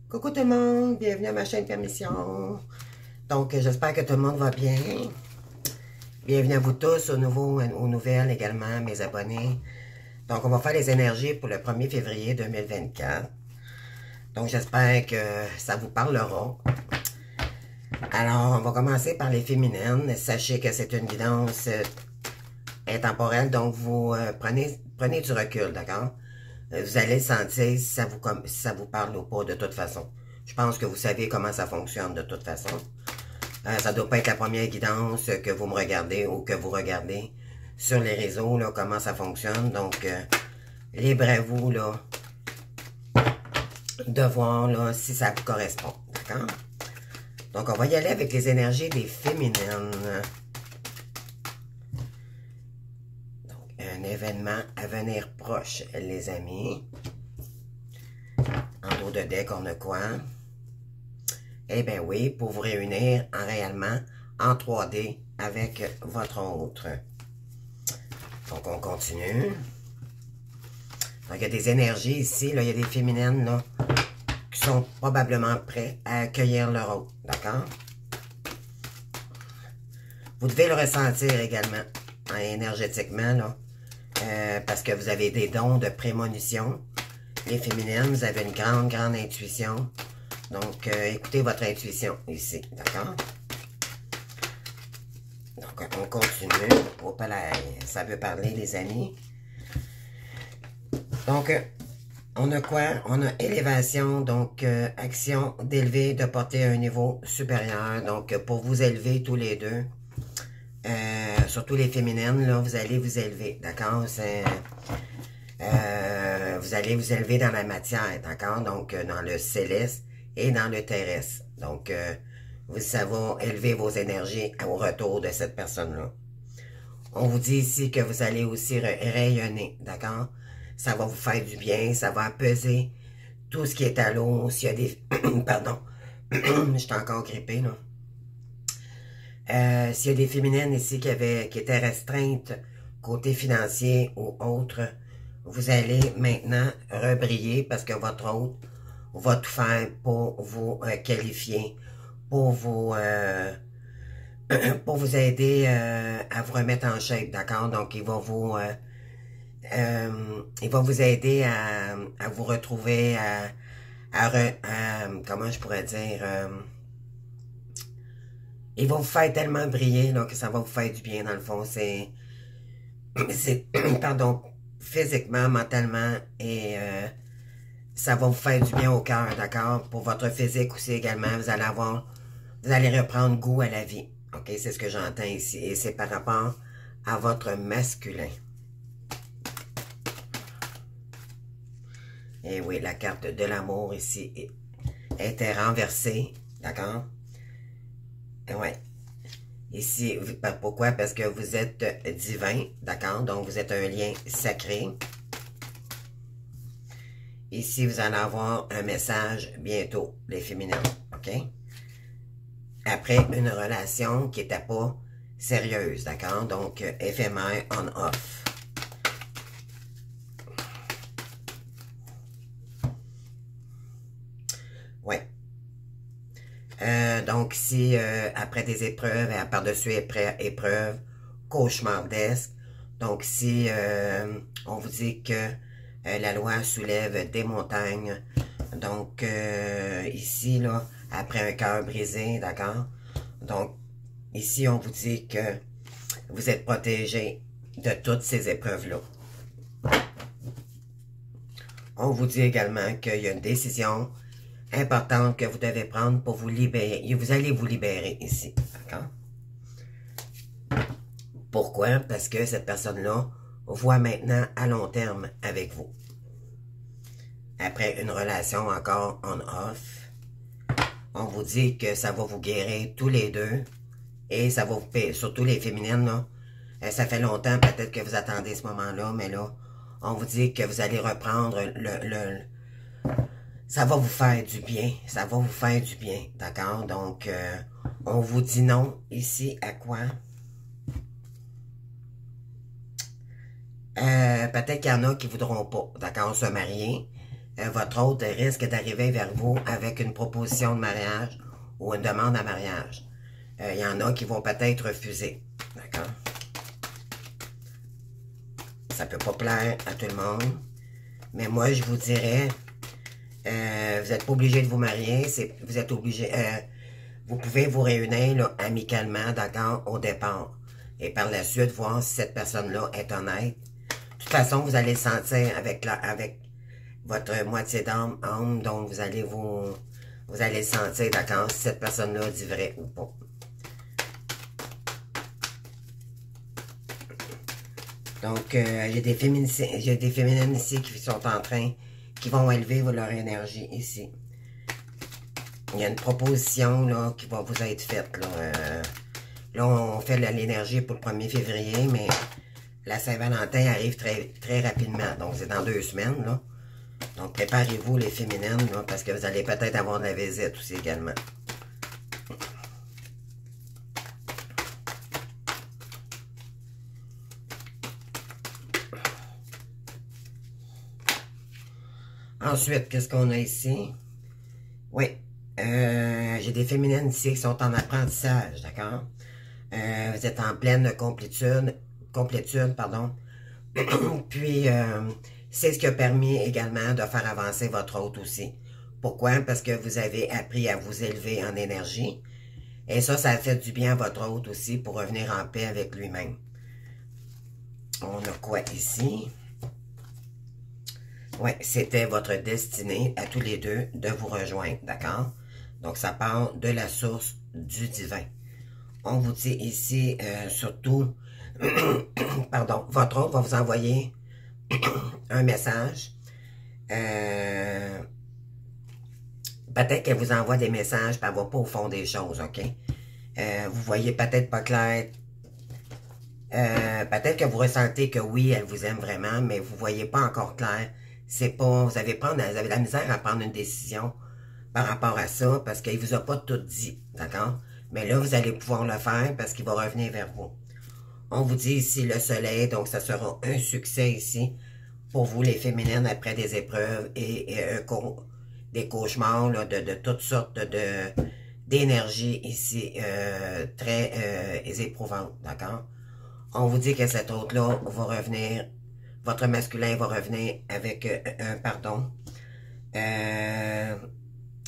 Coucou tout le monde, bienvenue à ma chaîne Permission. Donc, j'espère que tout le monde va bien. Bienvenue à vous tous, aux nouvelles également, mes abonnés. Donc, on va faire les énergies pour le 1er février 2024. Donc, j'espère que ça vous parlera. Alors, on va commencer par les féminines. Sachez que c'est une guidance intemporelle, donc vous prenez du recul, d'accord? Vous allez sentir si ça vous parle ou pas de toute façon. Je pense que vous savez comment ça fonctionne de toute façon. Ça ne doit pas être la première guidance que vous me regardez ou que vous regardez sur les réseaux, là, comment ça fonctionne. Donc, libre à vous, là, de voir, là, si ça vous correspond. D'accord? Donc, on va y aller avec les énergies des féminines. Donc, un événement à venir proche, les amis. En dos de deck, on a quoi? Eh bien oui, pour vous réunir réellement en 3D avec votre autre. Donc, on continue. Donc, il y a des énergies ici, là, il y a des féminines, là, qui sont probablement prêts à accueillir leur autre, d'accord? Vous devez le ressentir également, hein, énergétiquement, là, parce que vous avez des dons de prémonition. Les féminines, vous avez une grande, grande intuition. Donc, écoutez votre intuition ici, d'accord? Donc, on continue. Hop là, ça veut parler, les amis. Donc, on a quoi? On a élévation, donc action d'élever, de porter à un niveau supérieur. Donc, pour vous élever tous les deux, surtout les féminines, là, vous allez vous élever, d'accord? Vous allez vous élever dans la matière, d'accord? Donc, dans le céleste et dans le terrestre. Donc, ça va élever vos énergies au retour de cette personne-là. On vous dit ici que vous allez aussi rayonner, d'accord? Ça va vous faire du bien, ça va apaiser tout ce qui est à l'eau. S'il y a des... Pardon, je suis encore grippée, là. S'il y a des féminines ici qui étaient restreintes côté financier ou autre, vous allez maintenant rebriller parce que votre hôte va tout faire pour vous qualifier, pour vous aider à vous remettre en shape, d'accord? Donc, il va vous aider à vous retrouver, comment je pourrais dire, il va vous faire tellement briller là, que ça va vous faire du bien, dans le fond. C'est pardon, physiquement, mentalement, et ça va vous faire du bien au cœur, d'accord? Pour votre physique aussi également, vous allez reprendre goût à la vie. OK, c'est ce que j'entends ici. Et c'est par rapport à votre masculin. Et oui, la carte de l'amour ici était renversée, d'accord? Ouais. Ici, pourquoi? Parce que vous êtes divin, d'accord? Donc, vous êtes un lien sacré. Ici, vous allez avoir un message bientôt, les féminines, OK? Après une relation qui n'était pas sérieuse, d'accord? Donc, éphémère, on-off. Ouais. Donc, si après des épreuves, et par-dessus épreuves, cauchemardesques, donc si on vous dit que la loi soulève des montagnes, donc ici, là, après un cœur brisé, d'accord? Donc, ici, on vous dit que vous êtes protégé de toutes ces épreuves-là. On vous dit également qu'il y a une décision importante que vous devez prendre pour vous libérer. Vous allez vous libérer ici, d'accord? Pourquoi? Parce que cette personne-là voit maintenant à long terme avec vous. Après une relation encore on-off, on vous dit que ça va vous guérir tous les deux et ça va vous payer, surtout les féminines, là. Ça fait longtemps peut-être que vous attendez ce moment-là, mais là, on vous dit que vous allez reprendre ça va vous faire du bien. Ça va vous faire du bien. D'accord? Donc, on vous dit non ici à quoi? Peut-être qu'il y en a qui voudront pas, d'accord, se marier. votre hôte risque d'arriver vers vous avec une proposition de mariage ou une demande en mariage. Il y en a qui vont peut-être refuser. D'accord? Ça peut pas plaire à tout le monde. Mais moi, je vous dirais, vous n'êtes pas obligé de vous marier. Vous êtes obligé... vous pouvez vous réunir là, amicalement, d'accord, au départ. Et par la suite, voir si cette personne-là est honnête. De toute façon, vous allez le sentir avec votre moitié d'âme, donc vous allez le sentir, d'accord, si cette personne-là dit vrai ou pas. Donc, j'ai des féminines ici qui sont en train, qui vont élever leur énergie ici. Il y a une proposition là, qui va vous être faite. Là on fait l'énergie pour le 1er février, mais la Saint-Valentin arrive très, très rapidement. Donc, c'est dans 2 semaines. Là. Donc, préparez-vous les féminines, là, parce que vous allez peut-être avoir de la visite aussi également. Ensuite, qu'est-ce qu'on a ici? Oui, j'ai des féminines ici qui sont en apprentissage, d'accord? Vous êtes en pleine complétude, pardon. Puis, c'est ce qui a permis également de faire avancer votre hôte aussi. Pourquoi? Parce que vous avez appris à vous élever en énergie. Et ça a fait du bien à votre hôte aussi pour revenir en paix avec lui-même. On a quoi ici? Oui, c'était votre destinée à tous les deux de vous rejoindre, d'accord? Donc, ça part de la source du divin. On vous dit ici, surtout, pardon, votre hôte va vous envoyer un message. Peut-être qu'elle vous envoie des messages, puis elle ne va pas au fond des choses, OK? Vous voyez peut-être pas clair. Peut-être que vous ressentez que oui, elle vous aime vraiment, mais vous ne voyez pas encore clair. C'est pas, vous avez de la misère à prendre une décision par rapport à ça, parce qu'il ne vous a pas tout dit, d'accord? Mais là, vous allez pouvoir le faire parce qu'il va revenir vers vous. On vous dit ici le soleil, donc ça sera un succès ici pour vous les féminines après des épreuves et des cauchemars là, de toutes sortes d'énergie ici très éprouvantes, d'accord? On vous dit que cet hôte-là va revenir, votre masculin va revenir avec un pardon.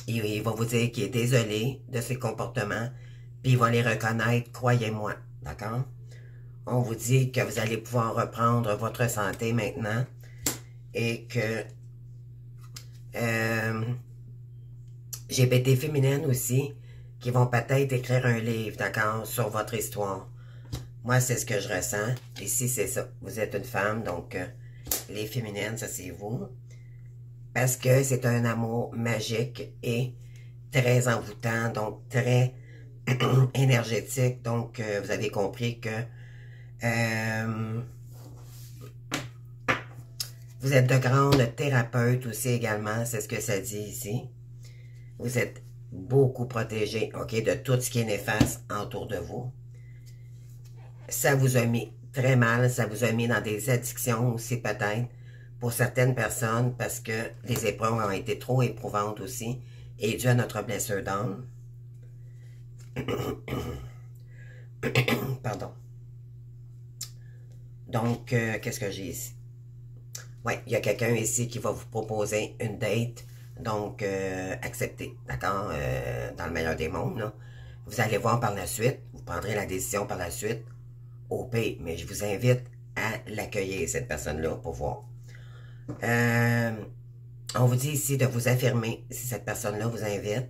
Il va vous dire qu'il est désolé de ses comportements, puis il va les reconnaître, croyez-moi, d'accord? On vous dit que vous allez pouvoir reprendre votre santé maintenant et que j'ai des féminines aussi qui vont peut-être écrire un livre, d'accord, sur votre histoire. Moi, c'est ce que je ressens. Ici, c'est ça. Vous êtes une femme, donc les féminines, ça c'est vous. Parce que c'est un amour magique et très envoûtant, donc très énergétique. Donc, vous avez compris que vous êtes de grandes thérapeutes aussi également, c'est ce que ça dit ici. Vous êtes beaucoup protégés, ok, de tout ce qui est néfaste autour de vous. Ça vous a mis très mal, ça vous a mis dans des addictions aussi peut-être pour certaines personnes parce que les épreuves ont été trop éprouvantes aussi et dû à notre blessure d'âme. Pardon. Donc, qu'est-ce que j'ai ici? Oui, il y a quelqu'un ici qui va vous proposer une date, donc acceptez, d'accord? Dans le meilleur des mondes, là. Vous allez voir par la suite, vous prendrez la décision par la suite, au pire, mais je vous invite à l'accueillir, cette personne-là, pour voir. On vous dit ici de vous affirmer, si cette personne-là vous invite.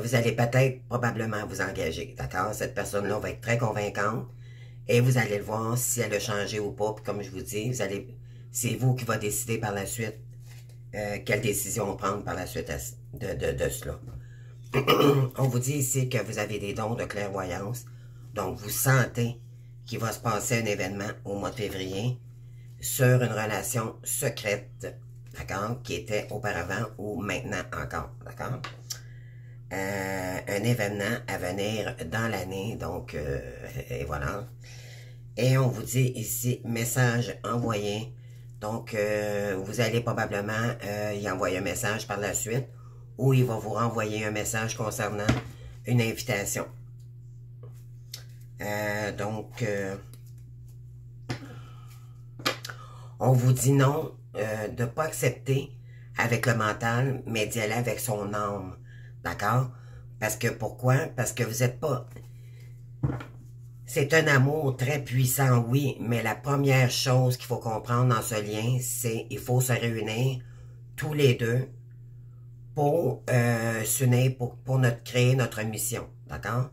Vous allez peut-être, probablement vous engager, d'accord? Cette personne-là va être très convaincante et vous allez le voir si elle a changé ou pas. Puis comme je vous dis, c'est vous qui va décider par la suite quelle décision prendre par la suite de cela. On vous dit ici que vous avez des dons de clairvoyance. Donc, vous sentez qu'il va se passer un événement au mois de février sur une relation secrète, d'accord, qui était auparavant ou maintenant encore, d'accord? Un événement à venir dans l'année, donc, et voilà. Et on vous dit ici, message envoyé Donc, vous allez probablement y envoyer un message par la suite ou il va vous renvoyer un message concernant une invitation. On vous dit non de ne pas accepter avec le mental, mais d'y aller avec son âme. D'accord? Parce que pourquoi? Parce que vous n'êtes pas... C'est un amour très puissant, oui, mais la première chose qu'il faut comprendre dans ce lien, c'est qu'il faut se réunir tous les deux pour s'unir, pour créer notre mission. D'accord?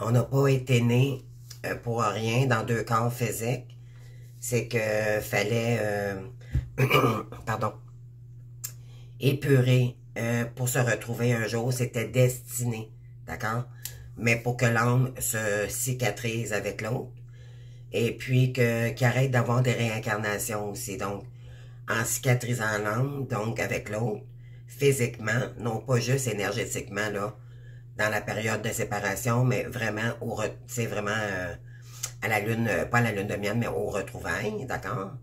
On n'a pas été nés pour rien dans deux corps physiques. C'est que fallait pardon, épurer pour se retrouver un jour. C'était destiné. D'accord? Mais pour que l'âme se cicatrise avec l'autre. Et puis qu'il arrête d'avoir des réincarnations aussi. Donc, en cicatrisant l'âme, donc avec l'autre, physiquement, non pas juste énergétiquement, là, dans la période de séparation, mais vraiment, c'est vraiment à la lune, pas à la lune de miel, mais au retrouvailles, d'accord?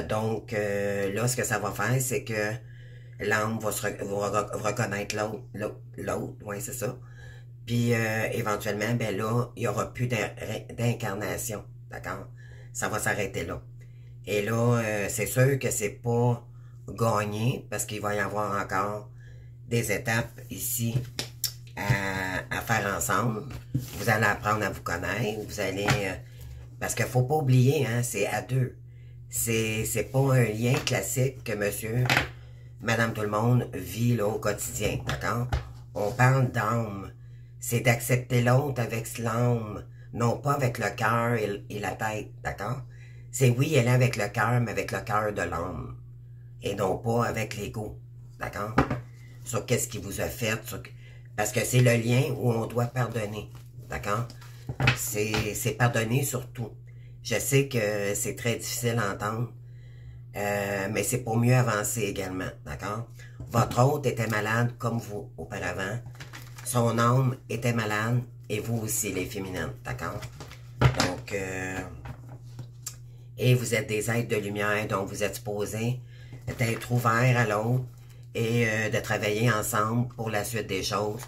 Donc, là, ce que ça va faire, c'est que l'âme va reconnaître l'autre, oui, c'est ça. Puis, éventuellement, ben là, il n'y aura plus d'incarnation, d'accord? Ça va s'arrêter là. Et là, c'est sûr que c'est pas gagné, parce qu'il va y avoir encore des étapes ici à faire ensemble. Vous allez apprendre à vous connaître, vous allez... parce qu'il faut pas oublier, hein, c'est à deux. C'est pas un lien classique que monsieur, madame tout le monde vit là au quotidien, d'accord? On parle d'âme. C'est d'accepter l'autre avec l'âme, non pas avec le cœur et la tête, d'accord? C'est oui, elle est avec le cœur, mais avec le cœur de l'âme. Et non pas avec l'ego, d'accord? Sur qu'est-ce qu'il vous a fait, parce que c'est le lien où on doit pardonner, d'accord? C'est pardonner sur tout. Je sais que c'est très difficile à entendre, mais c'est pour mieux avancer également, d'accord? Votre hôte était malade comme vous auparavant. Son âme était malade et vous aussi, les féminines, d'accord? Donc, et vous êtes des êtres de lumière, donc vous êtes supposés d'être ouverts à l'autre et de travailler ensemble pour la suite des choses,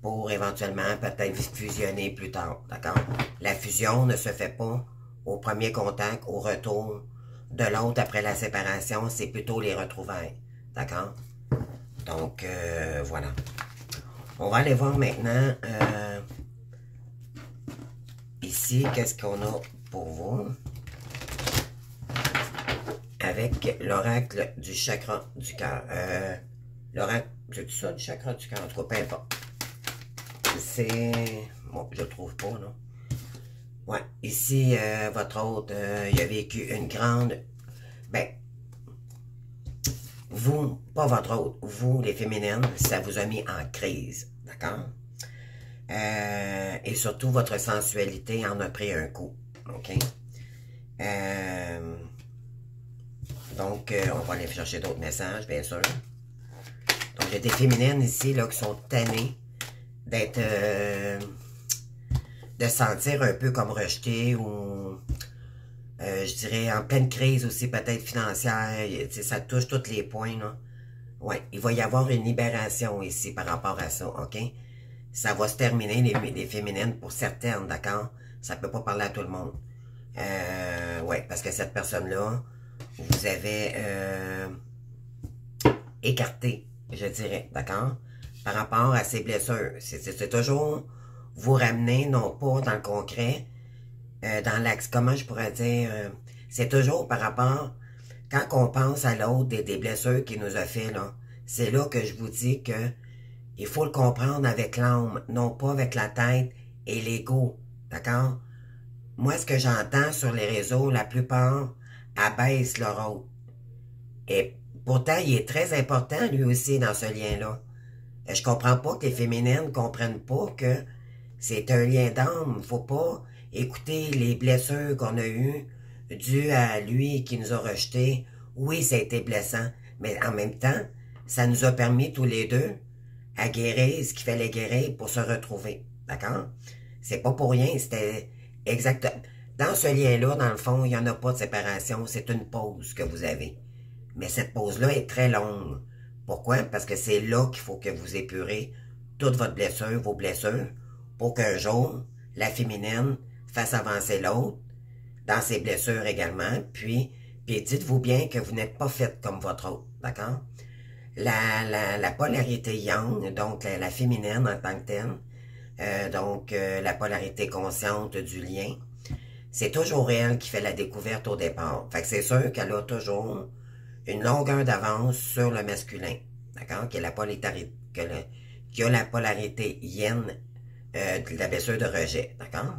pour éventuellement peut-être fusionner plus tard, d'accord? La fusion ne se fait pas au premier contact, au retour de l'autre après la séparation, c'est plutôt les retrouvailles, d'accord? Donc, voilà. On va aller voir maintenant, ici, qu'est-ce qu'on a pour vous, avec l'oracle du chakra du cœur. L'oracle, c'est ça, du chakra du cœur, en tout cas, peu importe. C'est... Bon, je le trouve pas, là. Ouais, ici, votre hôte, il a vécu une grande... Ben, vous, pas votre hôte, vous, les féminines, ça vous a mis en crise, d'accord? Et surtout, votre sensualité en a pris un coup, ok? Donc, on va aller chercher d'autres messages, bien sûr. Donc, il y a des féminines ici, là, qui sont tannées d'être... de se sentir un peu comme rejetées ou... je dirais en pleine crise aussi, peut-être financière. Ça touche tous les points, là. Ouais, il va y avoir une libération ici par rapport à ça, ok? Ça va se terminer, les féminines, pour certaines, d'accord? Ça peut pas parler à tout le monde. Ouais, parce que cette personne-là, vous avez écarté, je dirais, d'accord? Par rapport à ses blessures. C'est toujours vous ramener, non pas dans le concret, dans l'axe, comment je pourrais dire, c'est toujours par rapport, quand on pense à l'autre des blessures qu'il nous a fait, là, c'est là que je vous dis que il faut le comprendre avec l'âme, non pas avec la tête et l'ego, d'accord? Moi, ce que j'entends sur les réseaux, la plupart abaissent leur autre. Et pourtant, il est très important, lui aussi, dans ce lien-là. Je comprends pas que les féminines comprennent pas que c'est un lien d'âme. Faut pas écouter les blessures qu'on a eues dues à lui qui nous a rejetés. Oui, ça a été blessant, mais en même temps, ça nous a permis tous les deux à guérir ce qu'il fallait guérir pour se retrouver. D'accord? C'est pas pour rien, c'était exact. Dans ce lien-là, dans le fond, il n'y en a pas de séparation, c'est une pause que vous avez. Mais cette pause-là est très longue. Pourquoi? Parce que c'est là qu'il faut que vous épurez toute votre blessure, vos blessures, pour qu'un jour, la féminine fasse avancer l'autre, dans ses blessures également, puis dites-vous bien que vous n'êtes pas faite comme votre autre, d'accord? La polarité yang, donc la féminine en tant que telle, la polarité consciente du lien, c'est toujours elle qui fait la découverte au départ. Fait que c'est sûr qu'elle a toujours une longueur d'avance sur le masculin, d'accord? Qui a la polarité yin de la blessure de rejet, d'accord?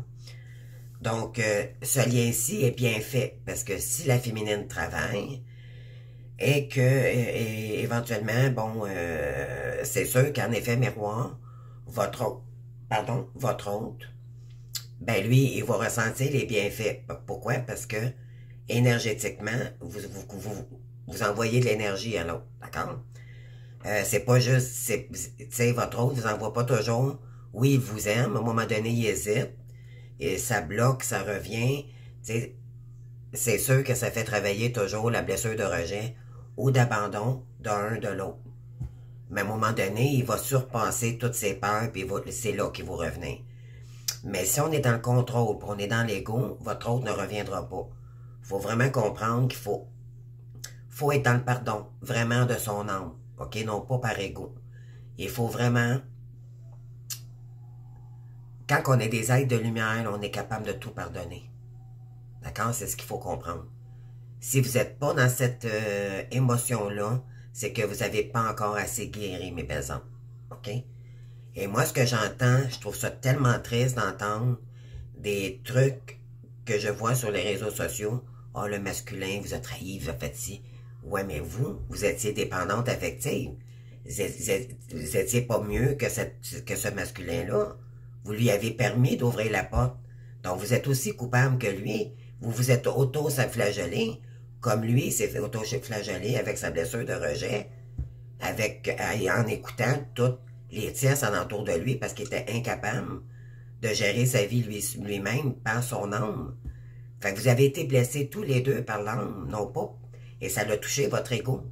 Donc, ce lien-ci est bien fait, parce que si la féminine travaille, et que, éventuellement, bon, c'est sûr qu'en effet miroir, votre hôte, ben lui, il va ressentir les bienfaits. Pourquoi? Parce que, énergétiquement, vous envoyez de l'énergie à l'autre, d'accord? C'est pas juste, tu sais, votre hôte vous envoie pas toujours, oui, il vous aime, à un moment donné, il hésite, et ça bloque, ça revient, tu sais, c'est sûr que ça fait travailler toujours la blessure de rejet ou d'abandon d'un de l'autre. Mais à un moment donné, il va surpasser toutes ses peurs, puis c'est là qu'il vous revenez. Mais si on est dans le contrôle, puis on est dans l'ego, votre autre ne reviendra pas. Il faut vraiment comprendre qu'il faut être dans le pardon, vraiment de son âme, ok, non pas par ego. Il faut vraiment, quand on est des êtres de lumière, on est capable de tout pardonner. D'accord? C'est ce qu'il faut comprendre. Si vous n'êtes pas dans cette émotion-là, c'est que vous n'avez pas encore assez guéri, mes belles âmes. OK? Et moi, ce que j'entends, je trouve ça tellement triste d'entendre des trucs que je vois sur les réseaux sociaux. Ah, oh, le masculin vous a trahi, vous a fait ci. Ouais, mais vous étiez dépendante affective. Vous étiez pas mieux que ce masculin-là. Vous lui avez permis d'ouvrir la porte. Donc, vous êtes aussi coupable que lui. Vous vous êtes auto-flagellé, comme lui s'est fait auto-flageller avec sa blessure de rejet, en écoutant toutes les tiers alentour de lui parce qu'il était incapable de gérer sa vie lui-même par son âme. Fait que vous avez été blessés tous les deux par l'âme, non pas, et ça l'a touché votre ego.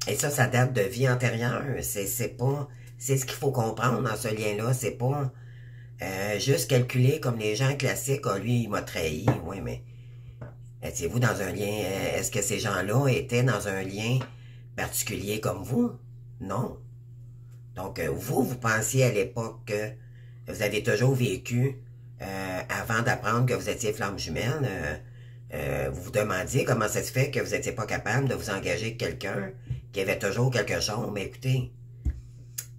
Et ça date de vie antérieure. C'est ce qu'il faut comprendre dans ce lien-là. C'est pas juste calculer comme les gens classiques. Ah, lui, il m'a trahi. Oui, mais étiez-vous dans un lien? Est-ce que ces gens-là étaient dans un lien particulier comme vous? Non. Donc, vous pensiez à l'époque que vous avez toujours vécu, avant d'apprendre que vous étiez flamme jumelle, vous vous demandiez comment ça se fait que vous n'étiez pas capable de vous engager avec quelqu'un qui avait toujours quelque chose. Mais écoutez,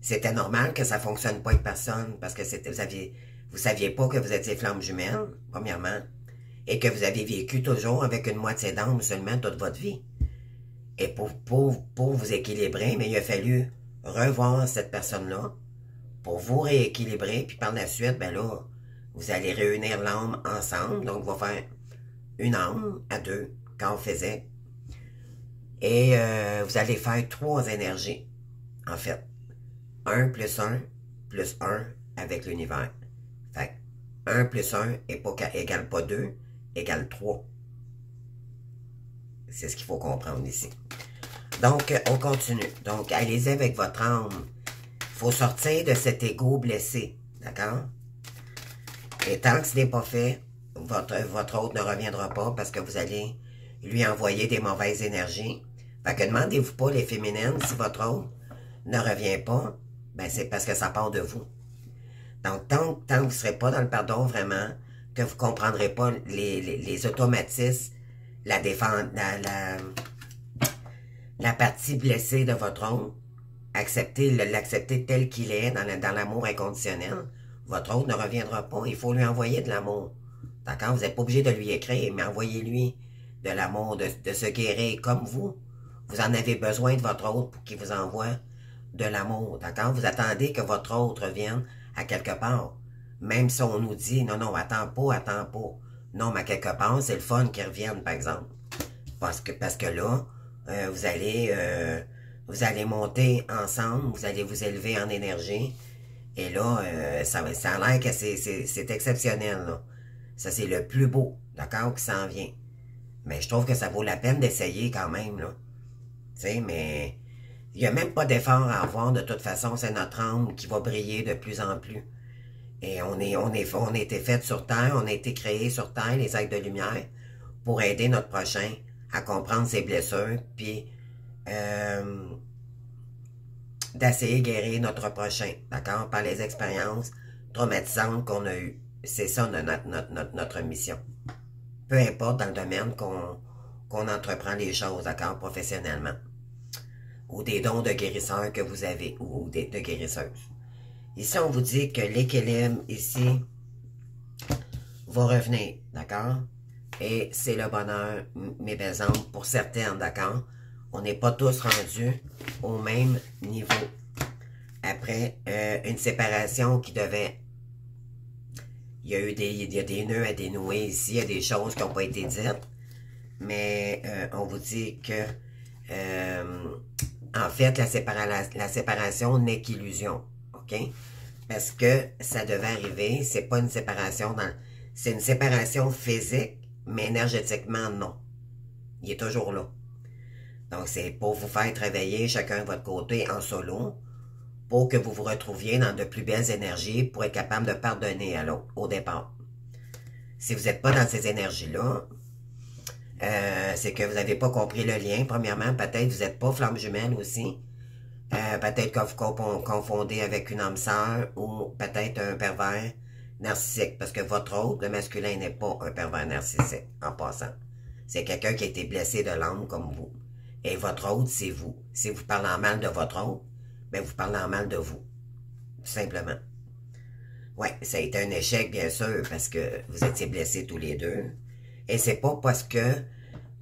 c'était normal que ça ne fonctionne pas avec personne parce que vous saviez pas que vous étiez flamme jumelle, premièrement, et que vous avez vécu toujours avec une moitié d'âme seulement toute votre vie. Et pour vous équilibrer, mais il a fallu revoir cette personne-là pour vous rééquilibrer, puis par la suite, ben là, vous allez réunir l'âme ensemble, donc on va faire une âme à deux, quand on faisait. Et vous allez faire 3 énergies, en fait. 1 plus 1 plus 1 avec l'univers. Fait 1 plus 1 égale pas 2, égale 3. C'est ce qu'il faut comprendre ici. Donc, on continue. Donc, allez-y avec votre âme. Il faut sortir de cet ego blessé. D'accord? Et tant que ce n'est pas fait, votre hôte ne reviendra pas parce que vous allez lui envoyer des mauvaises énergies. Fait que demandez-vous pas, les féminines, si votre hôte ne revient pas, ben c'est parce que ça part de vous. Donc, tant que vous ne serez pas dans le pardon vraiment, que vous ne comprendrez pas les automatismes, la défense, la partie blessée de votre hôte, l'accepter tel qu'il est dans l'amour inconditionnel, votre hôte ne reviendra pas. Il faut lui envoyer de l'amour. D'accord? Vous n'êtes pas obligé de lui écrire, mais envoyez-lui de l'amour, de se guérir comme vous. Vous en avez besoin de votre hôte pour qu'il vous envoie de l'amour. D'accord? Vous attendez que votre hôte revienne à quelque part. Même si on nous dit, non, non, attends pas. Non, mais à quelque part, c'est le fun qu'il revienne, par exemple. Parce que là, vous allez monter ensemble, vous allez vous élever en énergie. Et là, ça a l'air que c'est exceptionnel, là. Ça, c'est le plus beau, d'accord, qui s'en vient. Mais je trouve que ça vaut la peine d'essayer quand même, là. Tu sais, mais il n'y a même pas d'effort à avoir. De toute façon, c'est notre âme qui va briller de plus en plus. Et on a été fait sur Terre, on a été créé sur Terre, les êtres de lumière, pour aider notre prochain à comprendre ses blessures, puis d'essayer de guérir notre prochain, d'accord, par les expériences traumatisantes qu'on a eues. C'est ça notre mission. Peu importe dans le domaine qu'on entreprend les choses, d'accord, professionnellement. Ou des dons de guérisseurs que vous avez, ou de guérisseuses. Ici, on vous dit que l'équilibre, ici, va revenir, d'accord? Et c'est le bonheur, mes belles âmes, pour certaines, d'accord? On n'est pas tous rendus au même niveau. Après une séparation qui devait... Il y a des nœuds à dénouer ici, il y a des choses qui n'ont pas été dites. Mais on vous dit que... en fait, la séparation n'est qu'illusion, OK? Parce que ça devait arriver, c'est pas une séparation c'est une séparation physique, mais énergétiquement, non. Il est toujours là. Donc, c'est pour vous faire travailler chacun de votre côté en solo, pour que vous vous retrouviez dans de plus belles énergies, pour être capable de pardonner à l'autre, au départ. Si vous n'êtes pas dans ces énergies-là, c'est que vous n'avez pas compris le lien. Premièrement, peut-être vous n'êtes pas flamme jumelle aussi. Peut-être que vous confondez avec une âme sœur ou peut-être un pervers narcissique. Parce que votre autre, le masculin, n'est pas un pervers narcissique, en passant. C'est quelqu'un qui a été blessé de l'âme comme vous. Et votre autre, c'est vous. Si vous parlez en mal de votre autre, ben vous parlez en mal de vous. Tout simplement. Ouais, ça a été un échec, bien sûr, parce que vous étiez blessés tous les deux. Et c'est pas parce que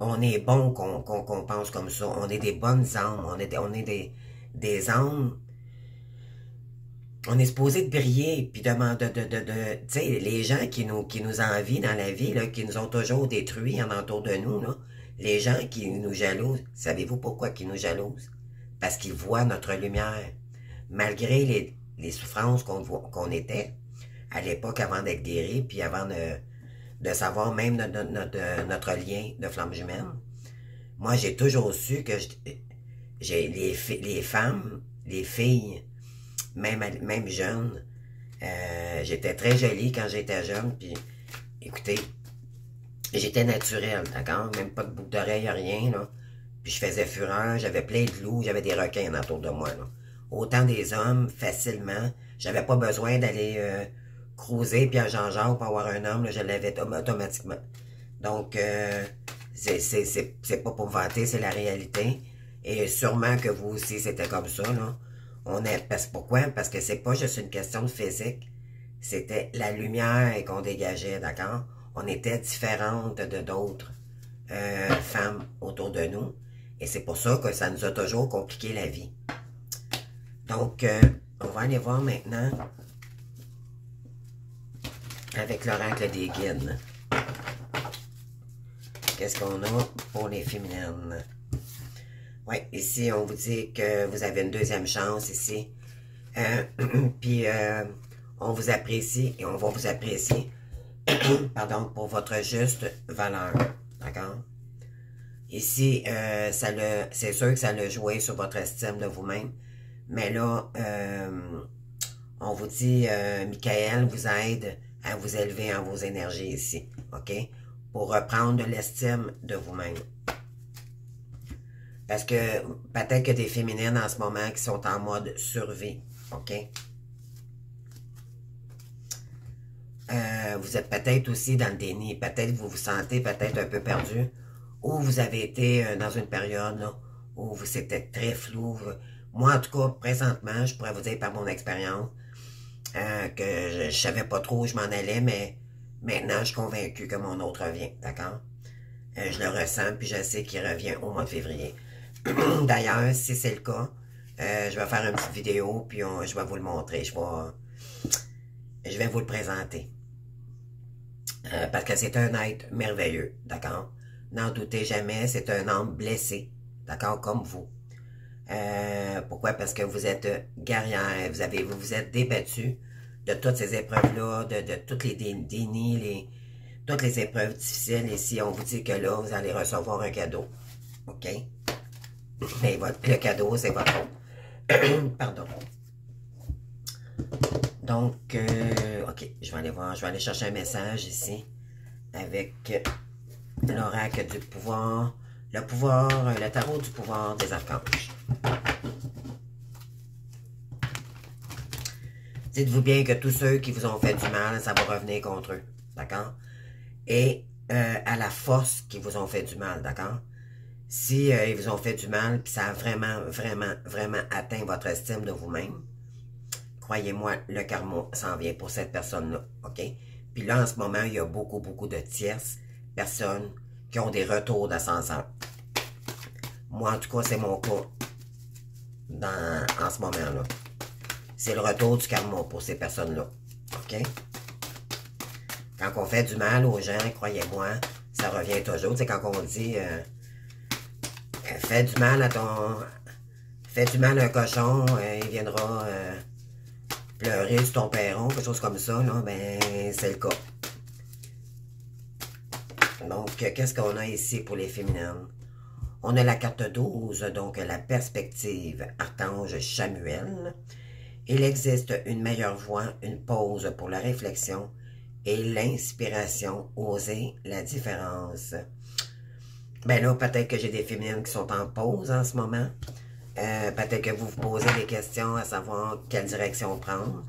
on est bon qu'on pense comme ça. On est des bonnes âmes. On est des âmes. On est supposé de briller, puis tu sais, les gens qui nous envient dans la vie, là, qui nous ont toujours détruits en entour de nous, là, les gens qui nous jalousent, savez-vous pourquoi ils nous jalousent? Parce qu'ils voient notre lumière. Malgré les souffrances qu'on était à l'époque avant d'être guéri, puis avant de savoir même notre lien de flamme jumelle. Moi, j'ai toujours su que les femmes, les filles, même jeunes, j'étais très jolie quand j'étais jeune, puis écoutez, j'étais naturelle, d'accord? Même pas de boucle d'oreille, rien, là. Puis je faisais fureur, j'avais plein de loups, j'avais des requins autour de moi, là. Autant des hommes, facilement. J'avais pas besoin d'aller cruiser puis à Jean-Jacques pour avoir un homme, là, je l'avais automatiquement. Donc, c'est pas pour vanter, c'est la réalité. Et sûrement que vous aussi, c'était comme ça, là. Pourquoi? Parce que c'est pas juste une question de physique. C'était la lumière qu'on dégageait, d'accord? On était différentes de d'autres femmes autour de nous. Et c'est pour ça que ça nous a toujours compliqué la vie. Donc, on va aller voir maintenant avec l'oracle des guides. Qu'est-ce qu'on a pour les féminines? Oui, ici, on vous dit que vous avez une deuxième chance ici. Puis, on vous apprécie et on va vous apprécier pardon, pour votre juste valeur. D'accord? Ici, c'est sûr que ça l'a joué sur votre estime de vous-même. Mais là, on vous dit, Michael vous aide à vous élever en vos énergies ici. OK? Pour reprendre de l'estime de vous-même. Parce que peut-être que des féminines en ce moment qui sont en mode survie. OK? Vous êtes peut-être aussi dans le déni. Peut-être que vous vous sentez peut-être un peu perdu. Ou vous avez été dans une période là, où c'était très flou. Moi, en tout cas, présentement, je pourrais vous dire par mon expérience que je savais pas trop où je m'en allais, mais maintenant, je suis convaincu que mon autre revient. D'accord? Je le ressens, puis je sais qu'il revient au mois de février. D'ailleurs, si c'est le cas, je vais faire une petite vidéo, puis je vais vous le montrer. Je vais vous le présenter. Parce que c'est un être merveilleux, d'accord? N'en doutez jamais, c'est un âme blessé, d'accord? Comme vous. Pourquoi? Parce que vous êtes guerrière, vous êtes débattu de toutes ces épreuves-là, de toutes les dénis, toutes les épreuves difficiles. Ici, on vous dit que là, vous allez recevoir un cadeau. OK? Mais le cadeau, c'est votre autre. Pardon. Donc, OK, je vais aller voir, je vais aller chercher un message ici avec l'oracle du pouvoir, le tarot du pouvoir des archanges. Dites-vous bien que tous ceux qui vous ont fait du mal, ça va revenir contre eux, d'accord? Et à la force qui vous ont fait du mal, d'accord? Si ils vous ont fait du mal, puis ça a vraiment, vraiment, vraiment atteint votre estime de vous-même, croyez-moi, le karma s'en vient pour cette personne-là, OK? Puis là, en ce moment, il y a beaucoup, beaucoup de tierces personnes qui ont des retours d'ascenseur. Moi, en tout cas, c'est mon cas en ce moment-là. C'est le retour du karma pour ces personnes-là, OK? Quand on fait du mal aux gens, croyez-moi, ça revient toujours. C'est quand on dit fais du mal à un cochon, il viendra pleurer sur ton perron, quelque chose comme ça, là, ben c'est le cas. Donc, qu'est-ce qu'on a ici pour les féminines? On a la carte 12, donc la perspective, Archange Chamuel. Il existe une meilleure voie, une pause pour la réflexion et l'inspiration, oser la différence. Ben là, peut-être que j'ai des féminines qui sont en pause en ce moment. Peut-être que vous vous posez des questions à savoir quelle direction prendre.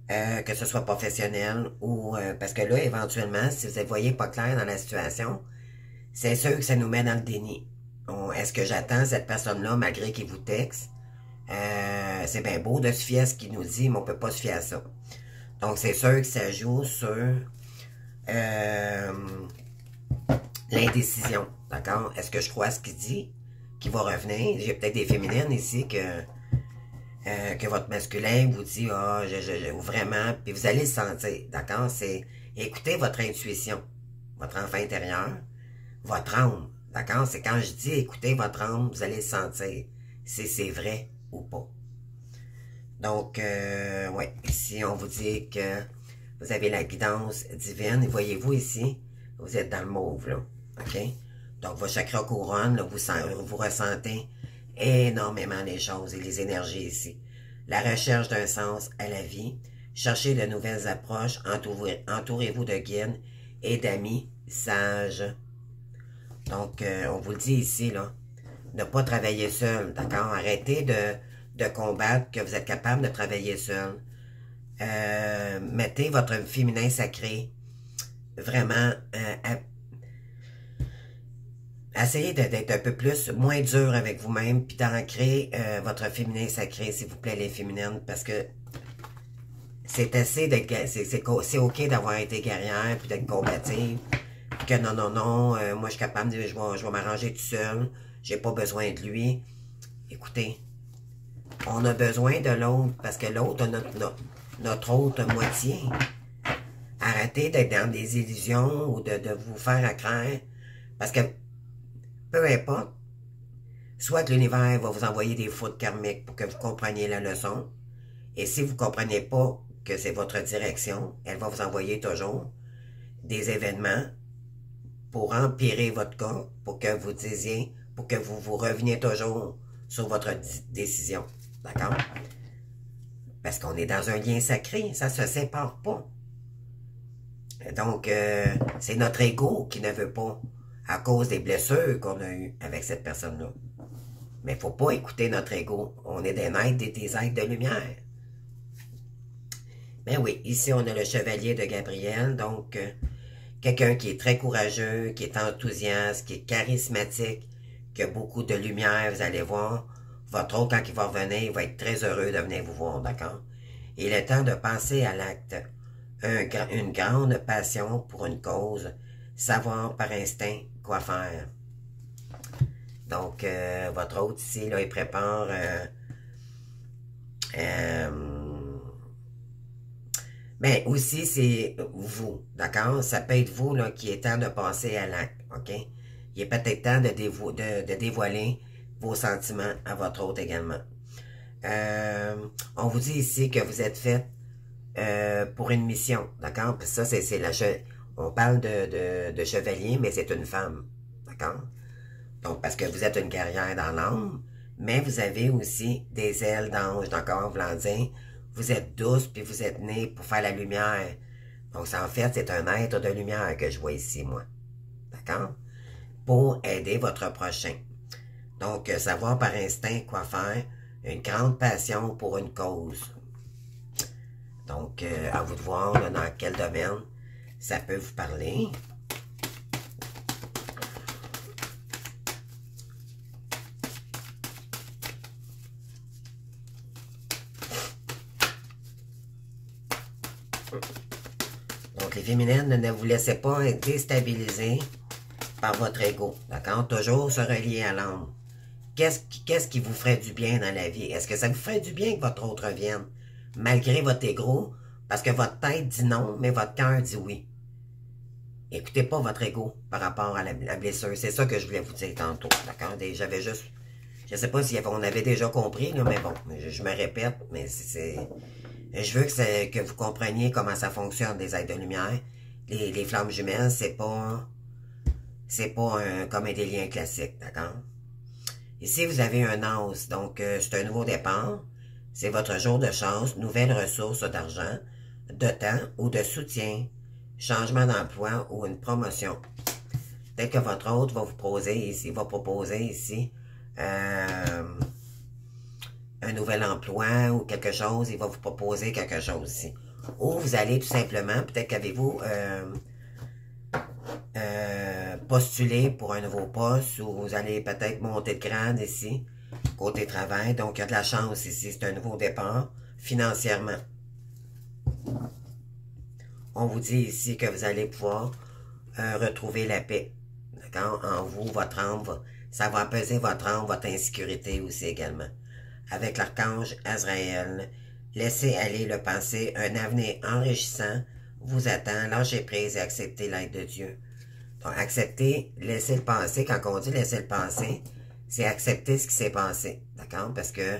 Que ce soit professionnel ou... parce que là, éventuellement, si vous ne voyez pas clair dans la situation, c'est sûr que ça nous met dans le déni. Est-ce que j'attends cette personne-là malgré qu'il vous texte? C'est bien beau de se fier à ce qu'il nous dit, mais on ne peut pas se fier à ça. Donc, c'est sûr que ça joue sur l'indécision. D'accord? Est-ce que je crois ce qu'il dit? Qu'il va revenir? J'ai peut-être des féminines ici que votre masculin vous dit vraiment, puis vous allez le sentir. D'accord? C'est écoutez votre intuition, votre enfant intérieur, votre âme. D'accord? C'est quand je dis écoutez votre âme, vous allez le sentir. Si c'est vrai ou pas. Donc, ouais, ici, on vous dit que vous avez la guidance divine. Et voyez-vous ici, vous êtes dans le mauve, là. OK? Donc, vos chakras couronnes, là, vous ressentez énormément les choses et les énergies ici. La recherche d'un sens à la vie. Cherchez de nouvelles approches. Entourez-vous de guides et d'amis sages. Donc, on vous le dit ici, là. Ne pas travailler seul, d'accord? Arrêtez de combattre que vous êtes capable de travailler seul. Mettez votre féminin sacré vraiment essayez d'être un peu moins dur avec vous-même puis d'ancrer votre féminin sacré, s'il vous plaît, les féminines, parce que c'est assez d'être c'est ok d'avoir été guerrière puis d'être combative, puis que non, moi je suis capable de je vais m'arranger tout seul, j'ai pas besoin de lui. Écoutez, on a besoin de l'autre parce que l'autre a notre autre moitié. Arrêtez d'être dans des illusions ou de vous faire accraire, parce que peu importe, soit l'univers va vous envoyer des fautes karmiques pour que vous compreniez la leçon, et si vous ne comprenez pas que c'est votre direction, elle va vous envoyer toujours des événements pour empirer votre cas, pour que vous disiez, pour que vous reveniez toujours sur votre décision. D'accord? Parce qu'on est dans un lien sacré, ça ne se sépare pas. Donc, c'est notre ego qui ne veut pas, à cause des blessures qu'on a eues avec cette personne-là. Mais il ne faut pas écouter notre ego. On est des êtres de lumière. Ben oui, ici on a le chevalier de Gabriel, donc quelqu'un qui est très courageux, qui est enthousiaste, qui est charismatique, qui a beaucoup de lumière, vous allez voir. Votre autre, quand il va revenir, il va être très heureux de venir vous voir, d'accord? Il est temps de passer à l'acte. Une grande passion pour une cause, savoir par instinct quoi faire. Donc, votre hôte ici, là, il prépare mais aussi, c'est vous, d'accord? Ça peut être vous là, qui est temps de passer à l'acte, OK? Il est peut-être temps de dévoiler vos sentiments à votre hôte également. On vous dit ici que vous êtes fait pour une mission, d'accord? Puis ça, On parle de chevalier, mais c'est une femme. D'accord? Donc, parce que vous êtes une guerrière dans l'âme, mais vous avez aussi des ailes d'ange. Donc, en voulant dire, vous êtes douce, puis vous êtes née pour faire la lumière. Donc, en fait, c'est un être de lumière que je vois ici, moi. D'accord? Pour aider votre prochain. Donc, savoir par instinct quoi faire, une grande passion pour une cause. Donc, à vous de voir là, dans quel domaine ça peut vous parler. Donc, les féminines, ne vous laissez pas être déstabilisées par votre ego. D'accord? Toujours se relier à l'âme. Qu'est-ce qui vous ferait du bien dans la vie? Est-ce que ça vous ferait du bien que votre autre vienne? Malgré votre ego, parce que votre tête dit non, mais votre cœur dit oui. Écoutez pas votre ego par rapport à la blessure. C'est ça que je voulais vous dire tantôt. D'accord? J'avais juste... Je sais pas si on avait déjà compris, là, mais bon, je me répète, mais c'est... Je veux que vous compreniez comment ça fonctionne, les êtres de lumière. Les flammes jumelles, c'est pas comme un délien classique, d'accord? Ici, vous avez un as, donc c'est un nouveau départ. C'est votre jour de chance, nouvelle ressource d'argent, de temps ou de soutien, changement d'emploi ou une promotion. Peut-être que votre hôte va vous proposer ici un nouvel emploi ou quelque chose, il va vous proposer quelque chose ici. Ou vous allez tout simplement, peut-être qu'avez-vous postuler pour un nouveau poste ou vous allez peut-être monter de grade ici, côté travail. Donc, il y a de la chance ici. C'est un nouveau départ financièrement. On vous dit ici que vous allez pouvoir retrouver la paix. D'accord? En vous, votre âme, ça va apaiser votre âme, votre insécurité aussi également. Avec l'archange Azraël, laissez aller le passé. Un avenir enrichissant vous attend. Lâchez prise et acceptez l'aide de Dieu. Donc, accepter, laisser le passer. Quand on dit laisser le passer, c'est accepter ce qui s'est passé. D'accord? Parce que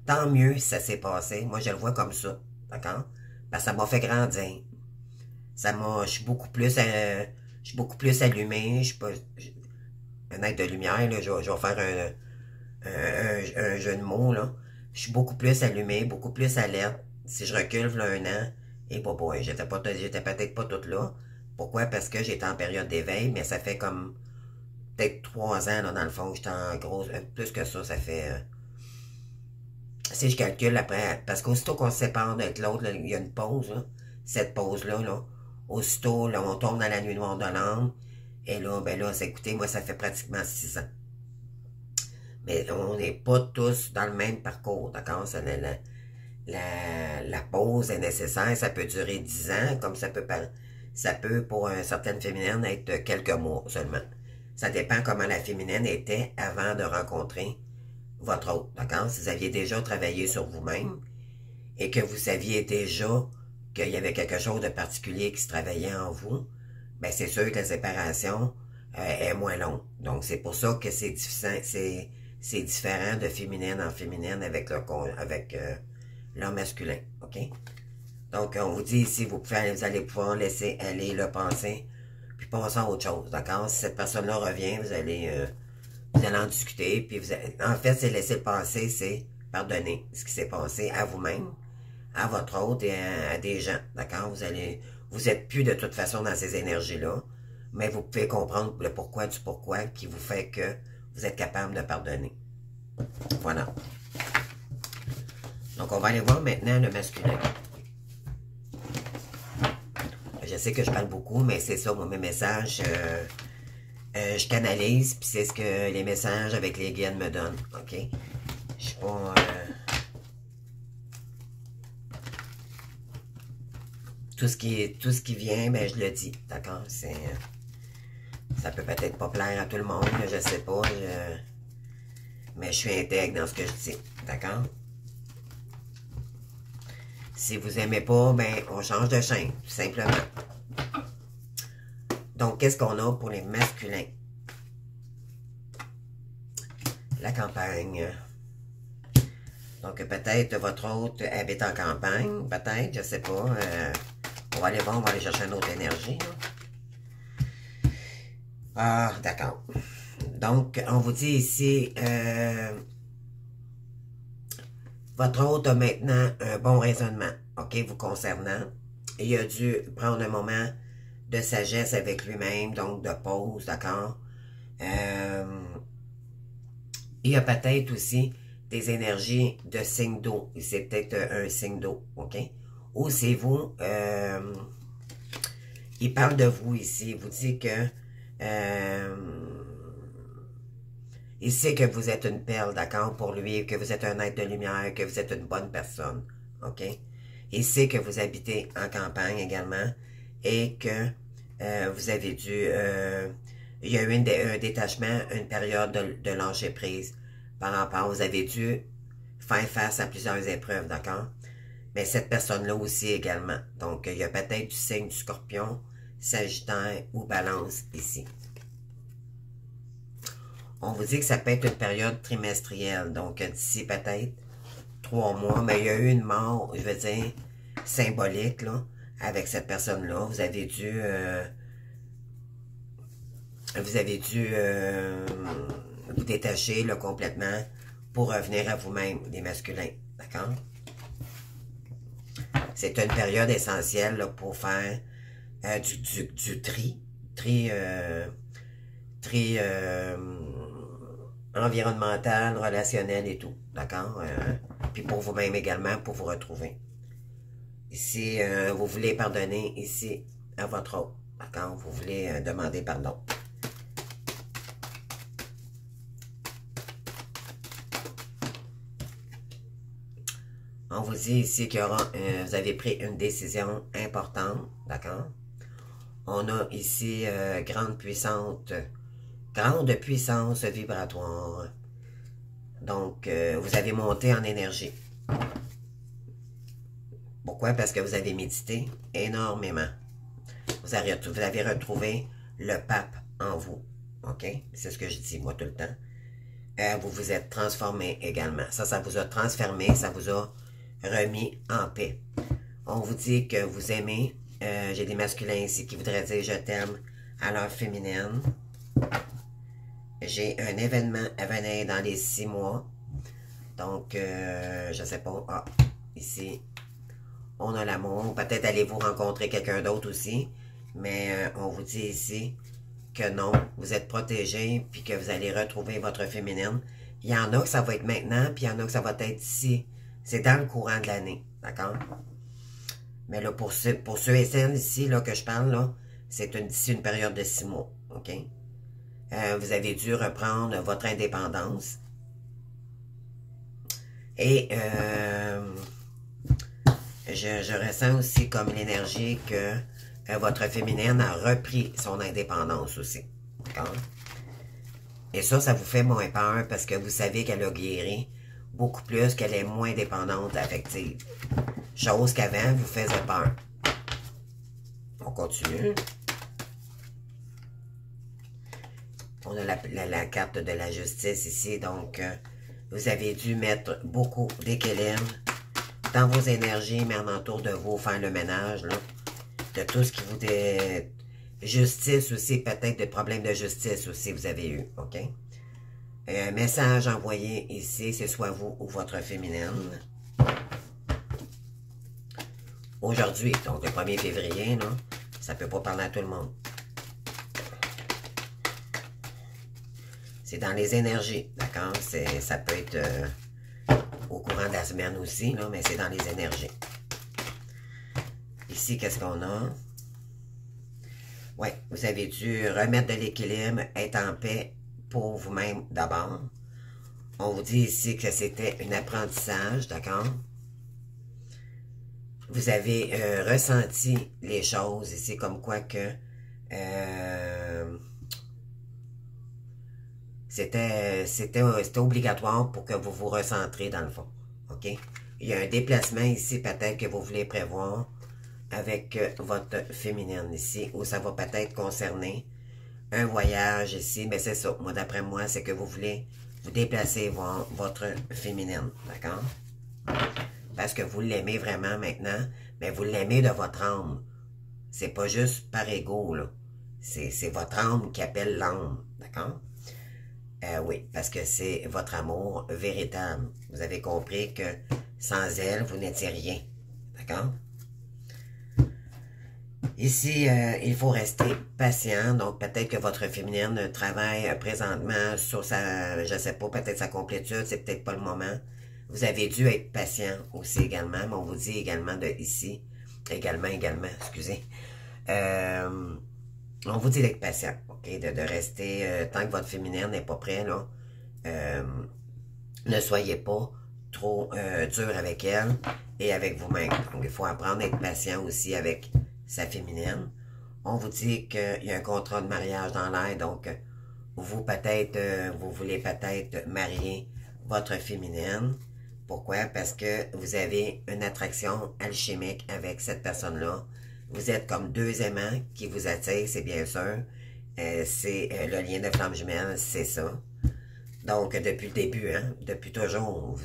tant mieux si ça s'est passé. Moi, je le vois comme ça. D'accord? Parce que ça m'a fait grandir. Je suis beaucoup plus allumé. Je suis pas un être de lumière. Là, je vais faire un jeu de mots. Là. Je suis beaucoup plus allumé, beaucoup plus alerte. Si je recule, là, un an, et j'étais peut-être pas toute là. Pourquoi? Parce que j'étais en période d'éveil, mais ça fait comme peut-être 3 ans, là, dans le fond, j'étais en gros, plus que ça fait... si je calcule après, parce qu'aussitôt qu'on se sépare d'être l'autre, il y a une pause, là, cette pause-là, là, aussitôt, là, on tombe dans la nuit noire de l'âme, et là, ben là, écoutez, moi, ça fait pratiquement 6 ans. Mais on n'est pas tous dans le même parcours, d'accord? La pause est nécessaire, ça peut durer 10 ans, comme ça peut pour certaines féminines être quelques mois seulement. Ça dépend comment la féminine était avant de rencontrer votre autre, d'accord? Si vous aviez déjà travaillé sur vous-même et que vous saviez déjà qu'il y avait quelque chose de particulier qui se travaillait en vous, ben c'est sûr que la séparation est moins longue. Donc c'est pour ça que c'est différent de féminine en féminine avec leur masculin, ok? Donc, on vous dit ici, vous allez pouvoir laisser aller le passé, puis passer à autre chose, d'accord? Si cette personne-là revient, vous allez en discuter, puis en fait, c'est laisser le passé, c'est pardonner ce qui s'est passé à vous-même, à votre autre et à des gens, d'accord? Vous êtes plus de toute façon dans ces énergies-là, mais vous pouvez comprendre le pourquoi du pourquoi qui vous fait que vous êtes capable de pardonner. Voilà. Donc, on va aller voir maintenant le masculin. Je sais que je parle beaucoup, mais c'est ça, moi, mes messages, je canalise, puis c'est ce que les messages avec les guides me donnent, ok? Je suis pas... tout ce qui vient, ben, je le dis, d'accord? Ça peut peut-être pas plaire à tout le monde, je sais pas, mais je suis intègre dans ce que je dis, d'accord? Si vous aimez pas, ben, on change de chaîne, tout simplement. Donc, qu'est-ce qu'on a pour les masculins? La campagne. Donc, peut-être votre hôte habite en campagne, peut-être, je sais pas. On va aller voir, on va aller chercher une autre énergie, là. Ah, d'accord. Donc, on vous dit ici, votre hôte a maintenant un bon raisonnement, OK, vous concernant. Il a dû prendre un moment de sagesse avec lui-même, donc de pause, d'accord? Il y a peut-être aussi des énergies de signe d'eau. C'est peut-être un signe d'eau, OK? Ou c'est vous, il parle de vous ici, il vous dit que il sait que vous êtes une perle, d'accord, pour lui, que vous êtes un être de lumière, que vous êtes une bonne personne, OK? Il sait que vous habitez en campagne également et que vous avez dû... il y a eu un détachement, une période de lâcher prise par rapport, vous avez dû faire face à plusieurs épreuves, d'accord? Mais cette personne-là aussi également. Donc, il y a peut-être du signe du Scorpion, Sagittaire ou Balance ici. On vous dit que ça peut être une période trimestrielle, donc d'ici peut-être 3 mois, mais il y a eu une mort, je veux dire, symbolique, là, avec cette personne-là. Vous avez dû vous détacher là, complètement pour revenir à vous-même, les masculins, d'accord? C'est une période essentielle là, pour faire du tri environnemental, relationnel et tout, d'accord? Puis pour vous-même également, pour vous retrouver. Ici, vous voulez pardonner ici à votre hôte, d'accord? Vous voulez demander pardon. On vous dit ici qu'il y aura, vous avez pris une décision importante, d'accord? On a ici grande puissance vibratoire. Donc, vous avez monté en énergie. Pourquoi? Parce que vous avez médité énormément. Vous avez retrouvé le pape en vous. OK? C'est ce que je dis, moi, tout le temps. Vous vous êtes transformé également. Ça vous a transformé, ça vous a remis en paix. On vous dit que vous aimez. J'ai des masculins ici qui voudraient dire « je t'aime » à l'heure féminine. J'ai un événement à venir dans les 6 mois. Donc, je sais pas. Ah, ici, on a l'amour. Peut-être allez-vous rencontrer quelqu'un d'autre aussi. Mais on vous dit ici que non, vous êtes protégé puis que vous allez retrouver votre féminine. Il y en a que ça va être maintenant, puis il y en a que ça va être ici. C'est dans le courant de l'année, d'accord? Mais là, pour ceux et celles ici là, que je parle, là, c'est d'ici une période de 6 mois, OK? Vous avez dû reprendre votre indépendance. Et je ressens aussi comme l'énergie que votre féminine a repris son indépendance aussi. D'accord? Et ça vous fait moins peur parce que vous savez qu'elle a guéri beaucoup plus, qu'elle est moins dépendante affective. Chose qu'avant vous faisait peur. On continue. On a la carte de la justice ici, donc vous avez dû mettre beaucoup d'équilibre dans vos énergies, mais en entour de vous, faire le ménage, là, de tout ce qui vous... Justice aussi, peut-être des problèmes de justice aussi vous avez eu, OK? Un message envoyé ici, c'est soit vous ou votre féminine. Aujourd'hui, donc le 1er février, là, ça ne peut pas parler à tout le monde. C'est dans les énergies, d'accord? Ça peut être au courant de la semaine aussi, là, mais c'est dans les énergies. Ici, qu'est-ce qu'on a? Oui, vous avez dû remettre de l'équilibre, être en paix pour vous-même d'abord. On vous dit ici que c'était un apprentissage, d'accord? Vous avez ressenti les choses ici, comme quoi que c'était obligatoire pour que vous vous recentrez dans le fond, OK? Il y a un déplacement ici, peut-être que vous voulez prévoir avec votre féminine ici, où ça va peut-être concerner un voyage ici, mais c'est ça. Moi, d'après moi, c'est que vous voulez vous déplacer voir votre féminine, d'accord? Parce que vous l'aimez vraiment maintenant, mais vous l'aimez de votre âme. C'est pas juste par ego, là. C'est votre âme qui appelle l'âme, d'accord? Oui, parce que c'est votre amour véritable. Vous avez compris que sans elle, vous n'étiez rien, d'accord? Ici, il faut rester patient. Donc, peut-être que votre féminine travaille présentement sur sa, je sais pas, peut-être sa complétude. C'est peut-être pas le moment. Vous avez dû être patient aussi également. Mais on vous dit également de ici. Également, excusez. On vous dit d'être patient, ok? De rester, tant que votre féminine n'est pas prêt, là. Ne soyez pas trop dur avec elle et avec vous-même. Donc, il faut apprendre à être patient aussi avec sa féminine. On vous dit qu'il y a un contrat de mariage dans l'air, donc vous peut-être, vous voulez peut-être marier votre féminine. Pourquoi? Parce que vous avez une attraction alchimique avec cette personne-là. Vous êtes comme deux aimants qui vous attirent, c'est bien sûr. C'est le lien de flamme jumelle, c'est ça. Donc, depuis le début, hein, depuis toujours,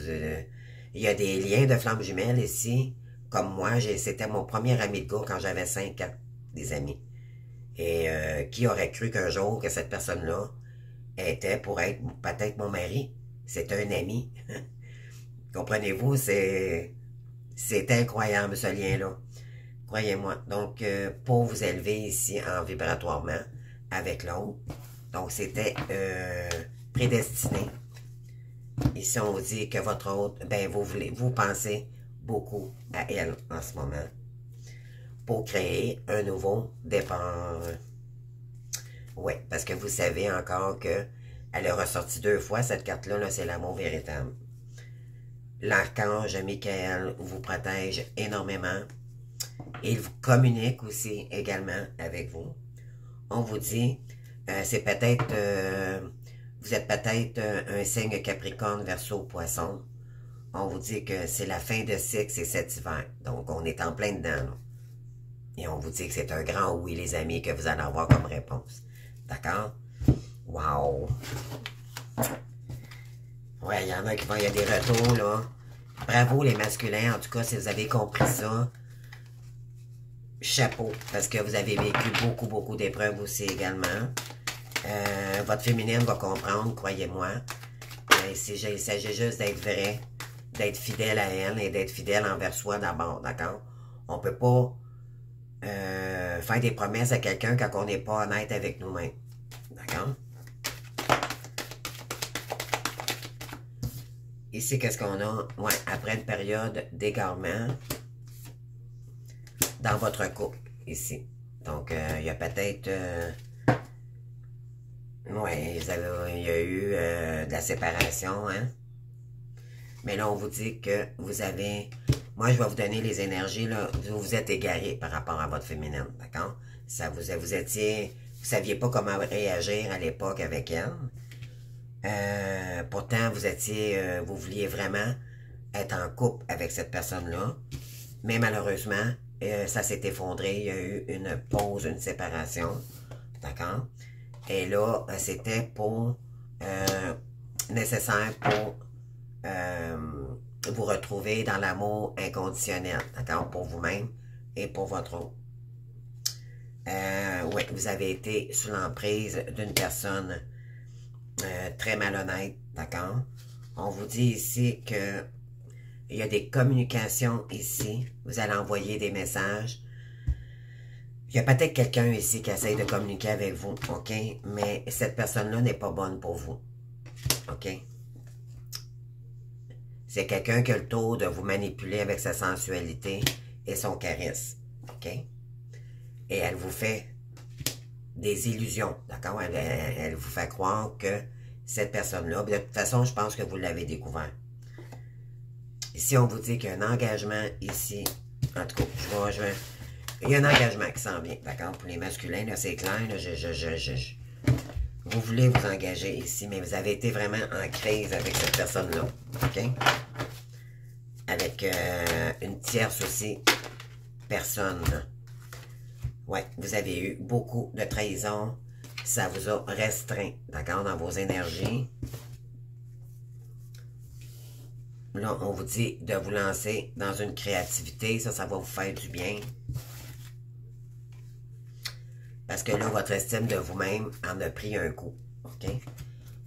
il y a des liens de flammes jumelles ici. Comme moi, c'était mon premier ami de gars quand j'avais 5 ans, des amis. Et qui aurait cru qu'un jour que cette personne-là était pour être peut-être mon mari? C'est un ami. Comprenez-vous, c'est incroyable ce lien-là. Croyez-moi. Donc, pour vous élever ici en vibratoirement avec l'autre. Donc, c'était prédestiné. Ici, on vous dit que votre autre, ben, vous pensez beaucoup à elle en ce moment pour créer un nouveau départ. Oui, parce que vous savez encore que elle a ressorti 2 fois, cette carte-là, -là, c'est l'amour véritable. L'archange Michael vous protège énormément. Il vous communique aussi également avec vous. On vous dit, c'est peut-être, vous êtes peut-être un signe Capricorne, Verseau, Poisson. On vous dit que c'est la fin de cycle, c'est cet hiver. Donc, on est en plein dedans. Là. Et on vous dit que c'est un grand oui, les amis, que vous allez avoir comme réponse. D'accord? Wow! Ouais, il y en a qui vont, il y a des retours, là. Bravo, les masculins, en tout cas, si vous avez compris ça. Chapeau, parce que vous avez vécu beaucoup d'épreuves aussi également. Votre féminine va comprendre, croyez-moi. Il s'agit juste d'être vrai, d'être fidèle à elle et d'être fidèle envers soi d'abord, d'accord? On peut pas faire des promesses à quelqu'un quand on n'est pas honnête avec nous-mêmes, d'accord? Ici, qu'est-ce qu'on a? Ouais, après une période d'égarement dans votre couple, ici. Donc, il y a peut-être... ouais, il y a eu de la séparation, hein? Mais là, on vous dit que vous avez... Moi, je vais vous donner les énergies, là. Vous êtes égaré par rapport à votre féminine, d'accord? Vous étiez... Vous saviez pas comment réagir à l'époque avec elle. Pourtant, vous vouliez vraiment être en couple avec cette personne-là. Mais malheureusement, ça s'est effondré. Il y a eu une pause, une séparation. D'accord? Et là, c'était pour nécessaire pour vous retrouver dans l'amour inconditionnel. D'accord? Pour vous-même et pour votre autre. Oui, vous avez été sous l'emprise d'une personne très malhonnête, d'accord? On vous dit ici que il y a des communications ici. Vous allez envoyer des messages. Il y a peut-être quelqu'un ici qui essaye de communiquer avec vous, ok? Mais cette personne-là n'est pas bonne pour vous, ok? C'est quelqu'un qui a le tour de vous manipuler avec sa sensualité et son charisme, ok? Et elle vous fait des illusions, d'accord? Elle vous fait croire que cette personne-là, de toute façon, je pense que vous l'avez découvert. Ici, on vous dit qu'il y a un engagement ici. En tout cas, il y a un engagement qui s'en vient, d'accord? Pour les masculins, là, c'est clair, là, vous voulez vous engager ici, mais vous avez été vraiment en crise avec cette personne-là, ok? Avec une tierce aussi personne. Ouais, vous avez eu beaucoup de trahison. Ça vous a restreint, d'accord, dans vos énergies. Là, on vous dit de vous lancer dans une créativité. Ça va vous faire du bien. Parce que là, votre estime de vous-même en a pris un coup. OK?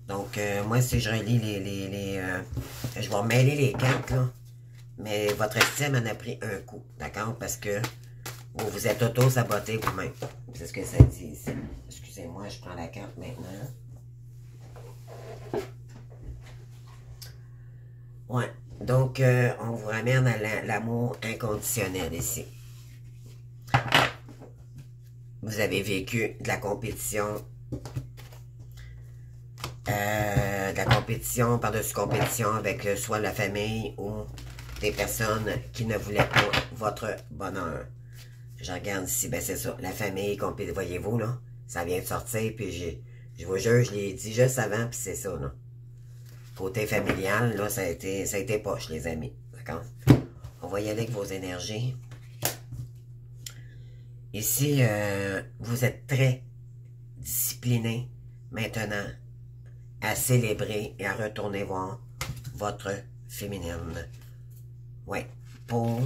Donc, moi, si je relis je vais remêler les cartes, là. Mais votre estime en a pris un coup. D'accord? Parce que vous vous êtes auto-saboté vous-même. C'est ce que ça dit ici. Excusez-moi, je prends la carte maintenant. Ouais. Donc, on vous ramène à l'amour inconditionnel ici. Vous avez vécu de la compétition par-dessus compétition avec soit la famille ou des personnes qui ne voulaient pas votre bonheur. Je regarde ici, ben c'est ça, la famille, voyez-vous, là, ça vient de sortir, puis je vous jure, je l'ai dit juste avant, puis c'est ça, là. Côté familial, là, ça a été poche, les amis, d'accord? On va y aller avec vos énergies. Ici, vous êtes très discipliné maintenant à célébrer et à retourner voir votre féminine. Oui, pour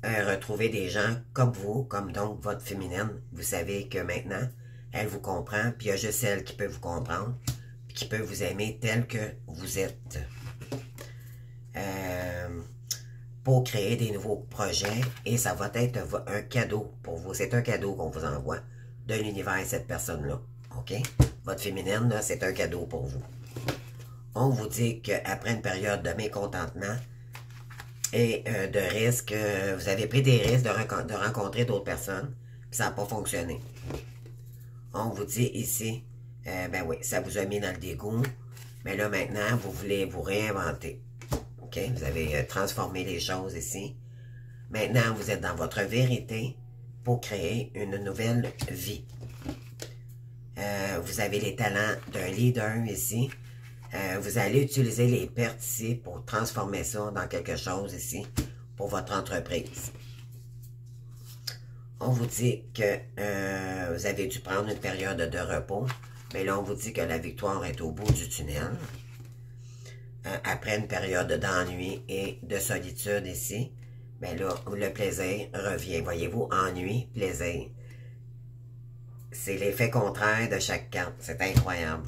retrouver des gens comme vous, comme donc votre féminine. Vous savez que maintenant, elle vous comprend, puis il y a juste elle qui peut vous comprendre, puis qui peut vous aimer tel que vous êtes. Pour créer des nouveaux projets, et ça va être un cadeau pour vous. C'est un cadeau qu'on vous envoie de l'univers, cette personne-là. OK? Votre féminine, là, c'est un cadeau pour vous. On vous dit qu'après une période de mécontentement et de risques, vous avez pris des risques de rencontrer d'autres personnes, puis ça n'a pas fonctionné. On vous dit ici, ben oui, ça vous a mis dans le dégoût, mais là maintenant, vous voulez vous réinventer. OK? Vous avez transformé les choses ici. Maintenant, vous êtes dans votre vérité pour créer une nouvelle vie. Vous avez les talents d'un leader ici. Vous allez utiliser les pertes ici pour transformer ça dans quelque chose ici pour votre entreprise. On vous dit que vous avez dû prendre une période de repos, mais là on vous dit que la victoire est au bout du tunnel. Après une période d'ennui et de solitude ici, bien là, le plaisir revient. Voyez-vous, ennui, plaisir. C'est l'effet contraire de chaque carte. C'est incroyable.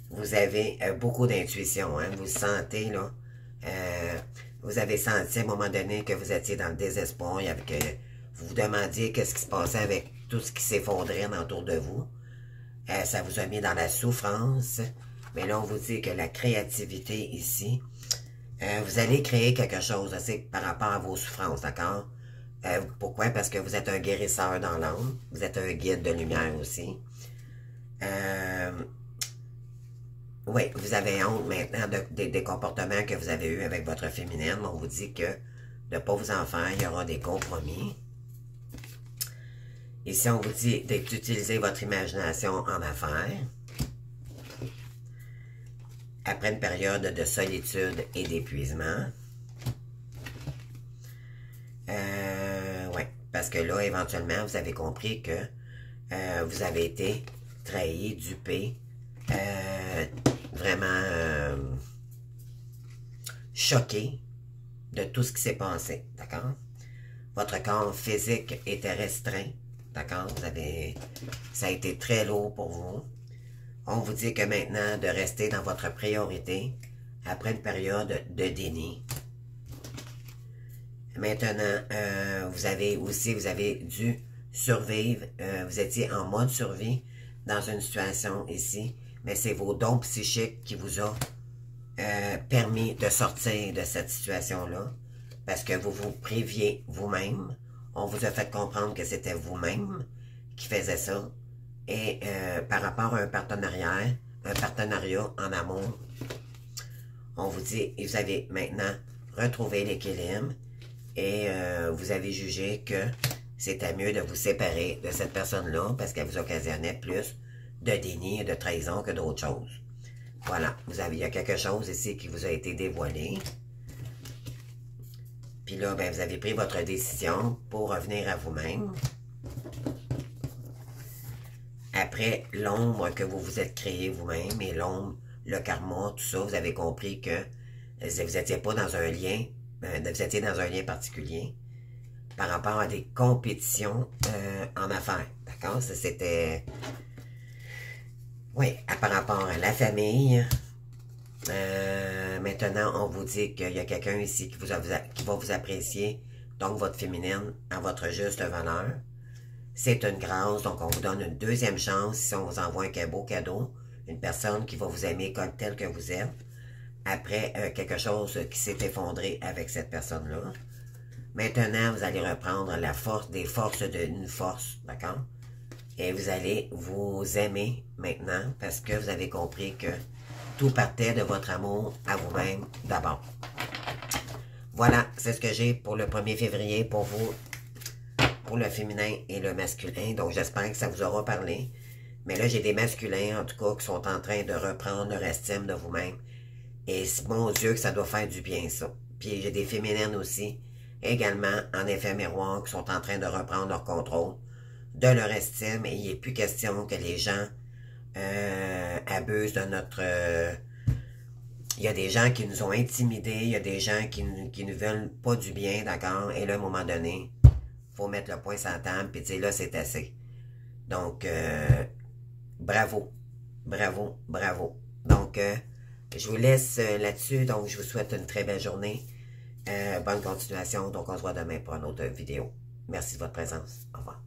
Vous avez beaucoup d'intuition, hein? Vous sentez, là. Vous avez senti à un moment donné que vous étiez dans le désespoir, que vous vous demandiez qu'est-ce qui se passait avec tout ce qui s'effondrait autour de vous. Ça vous a mis dans la souffrance. Mais là, on vous dit que la créativité ici, vous allez créer quelque chose par rapport à vos souffrances, d'accord? Pourquoi? Parce que vous êtes un guérisseur dans l'âme. Vous êtes un guide de lumière aussi. Oui, vous avez honte maintenant des comportements que vous avez eus avec votre féminine. On vous dit que de ne pas vous en faire, il y aura des compromis. Ici, on vous dit d'utiliser votre imagination en affaires. Après une période de solitude et d'épuisement. Ouais, parce que là, éventuellement, vous avez compris que vous avez été trahi, dupé, vraiment choqué de tout ce qui s'est passé, d'accord? Votre corps physique était restreint, d'accord? Ça a été très lourd pour vous. On vous dit que maintenant, de rester dans votre priorité après une période de déni. Maintenant, vous avez dû survivre. Vous étiez en mode survie dans une situation ici, mais c'est vos dons psychiques qui vous ont permis de sortir de cette situation-là, parce que vous vous priviez vous-même. On vous a fait comprendre que c'était vous-même qui faisait ça. Et par rapport à un partenariat en amour, on vous dit, et vous avez maintenant retrouvé l'équilibre et vous avez jugé que c'était mieux de vous séparer de cette personne-là parce qu'elle vous occasionnait plus de déni et de trahison que d'autres choses. Voilà, il y a quelque chose ici qui vous a été dévoilé. Puis là, ben, vous avez pris votre décision pour revenir à vous-même. Après l'ombre que vous vous êtes créé vous-même et l'ombre, le karma, tout ça, vous avez compris que vous n'étiez pas dans un lien, vous étiez dans un lien particulier. par rapport à des compétitions en affaires. D'accord? C'était... Oui, par rapport à la famille. Maintenant, on vous dit qu'il y a quelqu'un ici qui va vous apprécier, donc votre féminine, à votre juste valeur. C'est une grâce, donc on vous donne une deuxième chance si on vous envoie un beau cadeau, une personne qui va vous aimer comme tel que vous êtes, après quelque chose qui s'est effondré avec cette personne-là. Maintenant, vous allez reprendre la force des forces d'une force, d'accord? Et vous allez vous aimer maintenant parce que vous avez compris que tout partait de votre amour à vous-même d'abord. Voilà, c'est ce que j'ai pour le 1er février pour vous, pour le féminin et le masculin. Donc, j'espère que ça vous aura parlé. Mais là, j'ai des masculins, en tout cas, qui sont en train de reprendre leur estime de vous-même. Et mon Dieu, que ça doit faire du bien, ça. Puis, j'ai des féminines aussi, également, en effet miroir, qui sont en train de reprendre leur contrôle de leur estime. Et il n'est plus question que les gens abusent de notre... il y a des gens qui nous ont intimidés, il y a des gens qui nous veulent pas du bien, d'accord? Et là, à un moment donné, faut mettre le poing sur la table et dire là, c'est assez. Donc, bravo, bravo, bravo. Donc, je vous laisse là-dessus. Donc, je vous souhaite une très belle journée. Bonne continuation. Donc, on se voit demain pour une autre vidéo. Merci de votre présence. Au revoir.